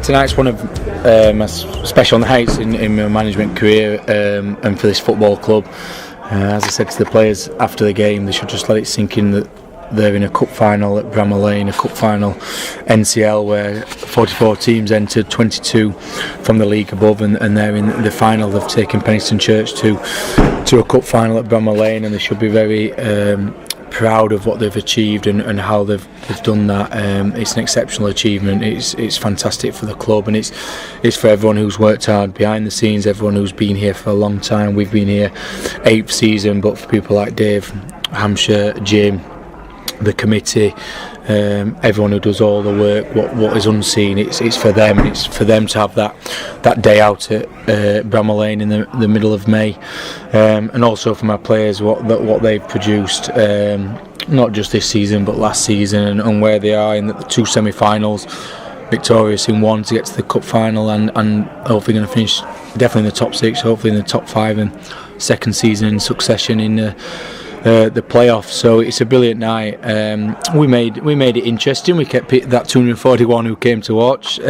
Tonight's one of my special nights in my management career and for this football club. As I said to the players after the game, they should just let it sink in that they're in a cup final at Bramall Lane, a cup final NCEL where 44 teams entered, 22 from the league above, and they're in the final. They've taken Penistone Church to a cup final at Bramall Lane, and they should be very proud of what they've achieved and how they've done that. It's an exceptional achievement. It's fantastic for the club, and it's for everyone who's worked hard behind the scenes, everyone who's been here for a long time. We've been here 8th season, but for people like Dave, Hampshire, Jim, the committee, everyone who does all the work, what is unseen, it's for them, and it's for them to have that day out at Bramall Lane in the middle of May, and also for my players what they've produced, not just this season but last season, and where they are in the 2 semi-finals, victorious in one to get to the cup final, and hopefully going to finish definitely in the top 6, hopefully in the top 5, and second season in succession in the playoffs. So it's a brilliant night. We made it interesting. We kept that 241 who came to watch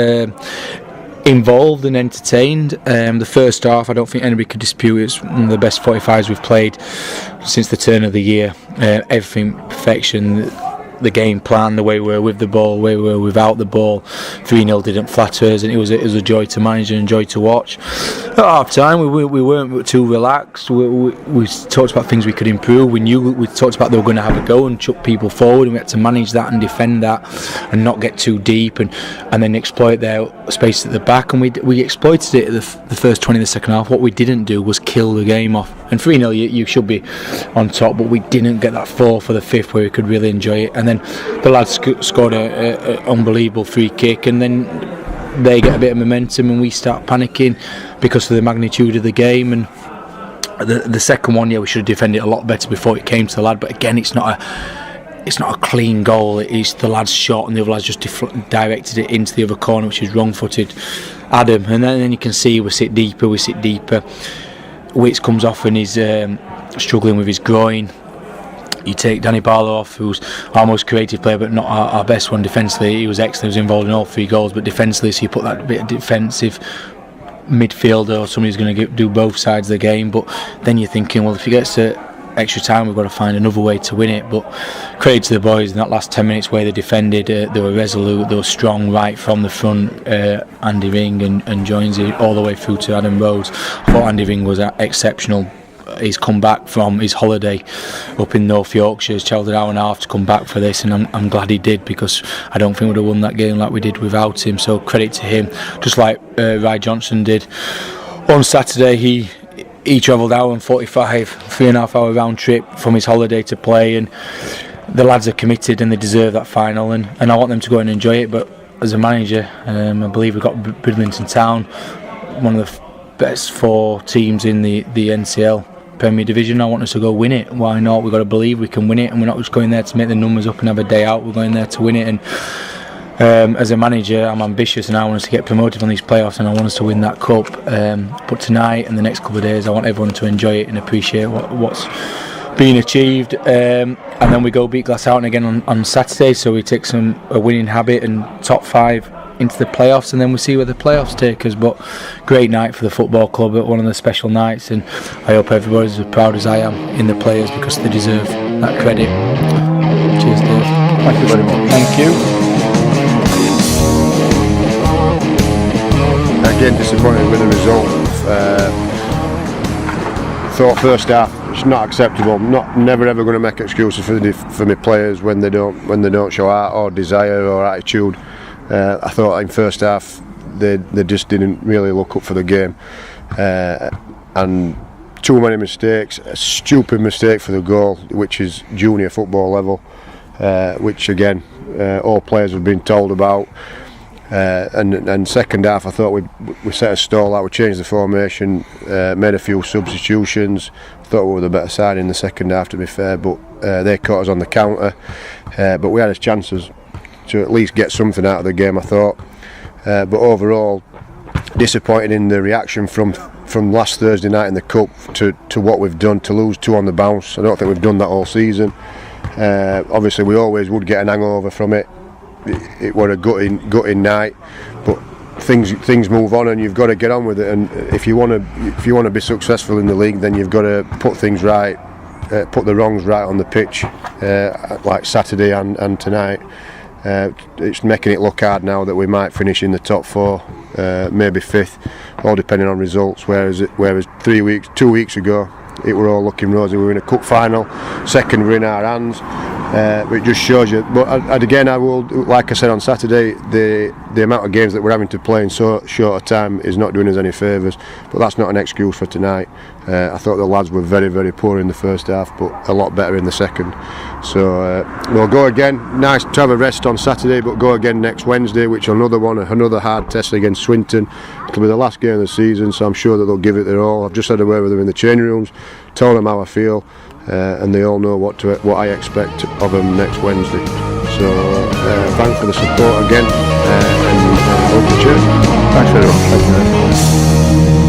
involved and entertained. The first half, I don't think anybody could dispute, it's one of the best 45s we've played since the turn of the year. Everything perfection. The game plan, the way we were with the ball, the way we were without the ball. 3-0 didn't flatter us, and it was a joy to manage and a joy to watch. At half time, we weren't too relaxed. We talked about things we could improve. We talked about they were going to have a go and chuck people forward, and we had to manage that and defend that and not get too deep and then exploit their space at the back. And we exploited it at the first 20 of the second half. What we didn't do was kill the game off. And 3-0, you should be on top, but we didn't get that 4 for the 5th where we could really enjoy it. And then the lads scored an unbelievable free kick, and then they get a bit of momentum and we start panicking because of the magnitude of the game. And the second one, we should have defended it a lot better before it came to the lad, but again, it's not a clean goal. It's the lad's shot and the other lad's just directed it into the other corner, which is wrong-footed Adam. And then you can see we sit deeper. Witts comes off and he's struggling with his groin. You take Danny Barlow off, who's our most creative player but not our best one defensively. He was excellent, he was involved in all 3 goals, but defensively, so you put that bit of defensive midfielder or somebody who's going to do both sides of the game. But then you're thinking, well, if he gets to extra time, we've got to find another way to win it. But credit to the boys in that last 10 minutes where they defended. They were resolute, they were strong right from the front. Andy Ring and Jonesy all the way through to Adam Rhodes. I thought Andy Ring was exceptional. He's come back from his holiday up in North Yorkshire. He's travelled an hour and a half to come back for this, and I'm glad he did, because I don't think we'd have won that game like we did without him. So credit to him. Just like Ry Johnson did on Saturday, he travelled hour and 45, 3.5 hour round trip from his holiday to play, and the lads are committed and they deserve that final, and I want them to go and enjoy it. But as a manager, I believe we've got Bridlington Town, one of the best 4 teams in the NCEL Premier Division. I want us to go win it. Why not? We've got to believe we can win it, and we're not just going there to make the numbers up and have a day out. We're going there to win it, and as a manager, I'm ambitious and I want us to get promoted from these playoffs, and I want us to win that cup. But tonight and the next couple of days, I want everyone to enjoy it and appreciate what's being achieved. And then we go beat Glasshoughton again on Saturday, so we take a winning habit and top 5 into the playoffs, and then we see where the playoffs take us. But great night for the football club, one of the special nights, and I hope everybody's as proud as I am in the players, because they deserve that credit. Cheers, Dave. Thank you very much. Thank you. Again, disappointed with the result. Thought first half it's not acceptable. Never ever going to make excuses for my players when they don't show heart or desire or attitude. I thought in first half they just didn't really look up for the game, and too many mistakes. A stupid mistake for the goal, which is junior football level, which again all players have been told about. And second half, I thought we set a stall out. We changed the formation, made a few substitutions. Thought we were the better side in the second half, to be fair, but they caught us on the counter. But we had our chances to at least get something out of the game, I thought. But overall, disappointed in the reaction from last Thursday night in the cup to what we've done, to lose 2 on the bounce. I don't think we've done that all season. Obviously, we always would get an hangover from it. It was a gutting night, but things move on, and you've got to get on with it. And if you want to be successful in the league, then you've got to put things right, put the wrongs right on the pitch, like Saturday and tonight. It's making it look hard now that we might finish in the top 4, maybe 5th, all depending on results. Whereas 2 weeks ago, it were all looking rosy. We were in a cup final, second were in our hands. It just shows you. But again, I will, like I said on Saturday, the amount of games that we're having to play in so short a time is not doing us any favours. But that's not an excuse for tonight. I thought the lads were very, very poor in the first half, but a lot better in the second. So we'll go again. Nice to have a rest on Saturday, but go again next Wednesday, which is another hard test against Swinton. It'll be the last game of the season, so I'm sure that they'll give it their all. I've just had a word with them in the changing rooms, told them how I feel. And they all know what I expect of them next Wednesday. So thanks for the support again, and hope to cheers. Thanks very much.